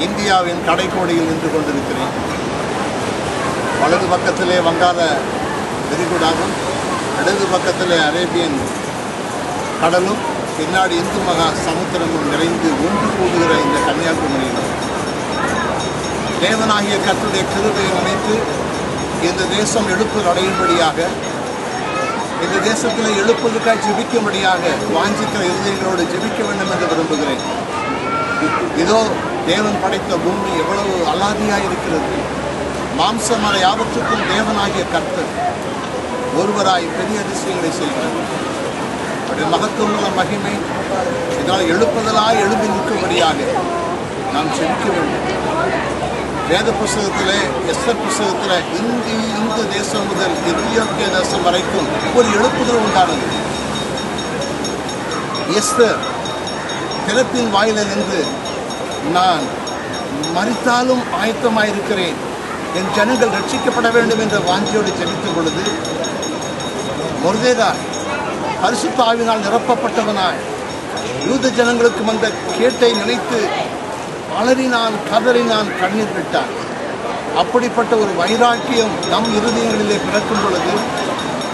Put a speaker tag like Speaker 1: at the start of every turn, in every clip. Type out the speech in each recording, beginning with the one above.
Speaker 1: இந்தியாவின் கடைக்கோடியில் நின்று கொண்டிருக்கிறேன். வலது பக்கத்திலே வங்காள விரிகுடாவும், இடது பக்கத்திலே அரேபியன் கடலும், பின்னாடி இந்து மகா சமுத்திரமும் நிறைந்து ஒன்று கூடுகிற இந்த கன்னியாகுமரியிலும் தேவனாகிய கர்த்தருடைய கிருபையை நினைத்து இந்த தேசம் எழுப்புதல் அடையும்படியாக, இந்த தேசத்தில் எழுப்புதலுக்காய் ஜெபிக்கும்படியாக வாஞ்சிக்கிற இருதயங்களோடு ஜெபிக்க வேண்டும் என்று விரும்புகிறேன். இதோ தேவன் படைத்த பூமி எவ்வளவு அலாதியாக இருக்கிறது. மாம்சமர யாவற்றுக்கும் தேவனாகிய கர்த்தர் ஒருவராய் பெரிய அதிசயங்களை செய்கிறார். அவருடைய மகத்துவமுள்ள மகிமை இதனால் எழுப்புதலாய் எழும்பி நிற்கும்படியாக நாம் ஜெபிக்க வேண்டும். வேத புஸ்தகத்திலே, எஸ்தர் புஸ்தகத்தில் இந்து தேசம் முதல் எத்தியோப்பிய தேசம் வரைக்கும் ஒரு எழுப்புதல் உண்டானது. எஸ்தர் திறப்பின் வாயில நின்று, நான் மரித்தாலும் ஆயத்தமாயிருக்கிறேன், என் ஜனங்கள் ரட்சிக்கப்பட வேண்டும் என்ற வாஞ்சியோடு ஜெபித்த பொழுது, மொர்தெகாய் பரிசுத்த ஆவியினால் நிரப்பப்பட்டவனாய் யூத ஜனங்களுக்கு வந்த கேட்டை நினைத்து அலறினான், கதறினான், கண்ணீர் விட்டான். அப்படிப்பட்ட ஒரு வைராக்கியம் நம் இருதயங்களிலே பிறக்கும் பொழுது,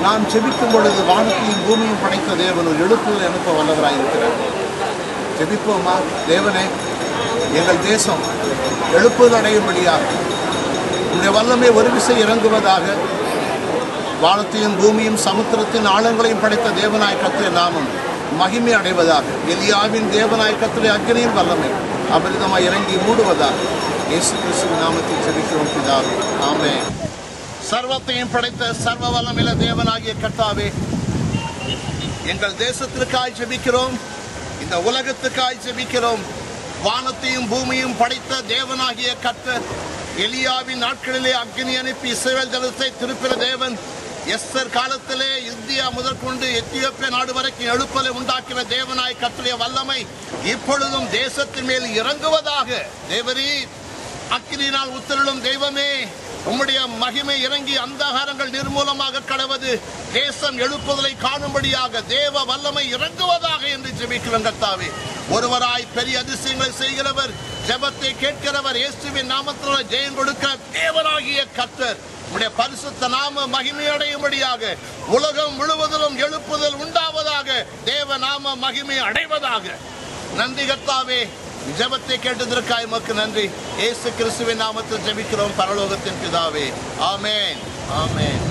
Speaker 1: நாம் ஜெபிக்கும் பொழுது வானத்தையும் பூமியும் படைத்த தேவன் ஒரு எழுப்புதல் அனுப்ப வல்லவராயிருக்கிறார். ஜெபிப்போமா? தேவனே, எங்கள் தேசம் எழுப்புதல் அடையும்படியாக உடைய வல்லமை ஒரு விசை இறங்குவதாக. வானத்தையும் பூமியும் சமுத்திரத்தின் ஆழங்களையும் படைத்த தேவனாய் கர்த்தருடைய நாமம் மகிமை அடைவதாக. எலியாவின் தேவனாய் கர்த்தருடைய அக்கினியின் வல்லமை அபரிதமாய் இறங்கி மூடுவதாக. இயேசு கிறிஸ்துவின் நாமத்தில் ஜெபிக்கிறோம் பிதாவே, ஆமென். சர்வத்தையும் படைத்த சர்வ வல்லமையுள்ள தேவனாகிய கர்த்தாவே, எங்கள் தேசத்திற்காய் ஜெபிக்கிறோம், இந்த உலகத்துக்காய் ஜெபிக்கிறோம். வானத்தையும் பூமியும் படைத்த தேவனாகிய கர்த்தர் எலியாவின் நாட்களிலே அக்கினி அனுப்பி இஸ்ரவேல் ஜனத்தை திருப்பிற தேவன், எஸ்தர் காலத்திலே இந்தியா முதற்கொண்டு எத்தியோப்பிய நாடு வரைக்கும் எழுப்பலை உண்டாக்கிற தேவனாய் கர்த்தருடைய வல்லமை இப்பொழுதும் தேசத்தின் மேல் இறங்குவதாக. தேவரீர் அக்கினியினால் உத்தரலும் தெய்வமே, உம்முடைய மகிமை இறங்கி அந்தகாரங்கள் நிர்மூலமாக கடவது, தேசம் எழுப்புதலை காணும்படியாக தேவ வல்லமை இறங்குவதாக என்று ஜெபிக்கிறோம் கர்த்தாவே. ஒருவராய் பெரிய அதிசயங்களை செய்கிறவர், ஜெபத்தை கேட்கிறவர், இயேசுவின் நாமத்தில் ஜெயம் கொடுக்க தேவனாகிய கர்த்தர் உம்முடைய பரிசுத்த நாம மகிமை அடையும்படியாக, உலகம் முழுவதிலும் எழுப்புதல் உண்டாவதாக, தேவ நாம மகிமை அடைவதாக. நன்றி கர்த்தாவே, ஜெபத்தை கேட்டதற்காக உமக்கு நன்றி. இயேசு கிறிஸ்துவின் நாமத்தில் ஜெபிக்கிறோம் பரலோகத்தின் பிதாவே, ஆமென், ஆமென்.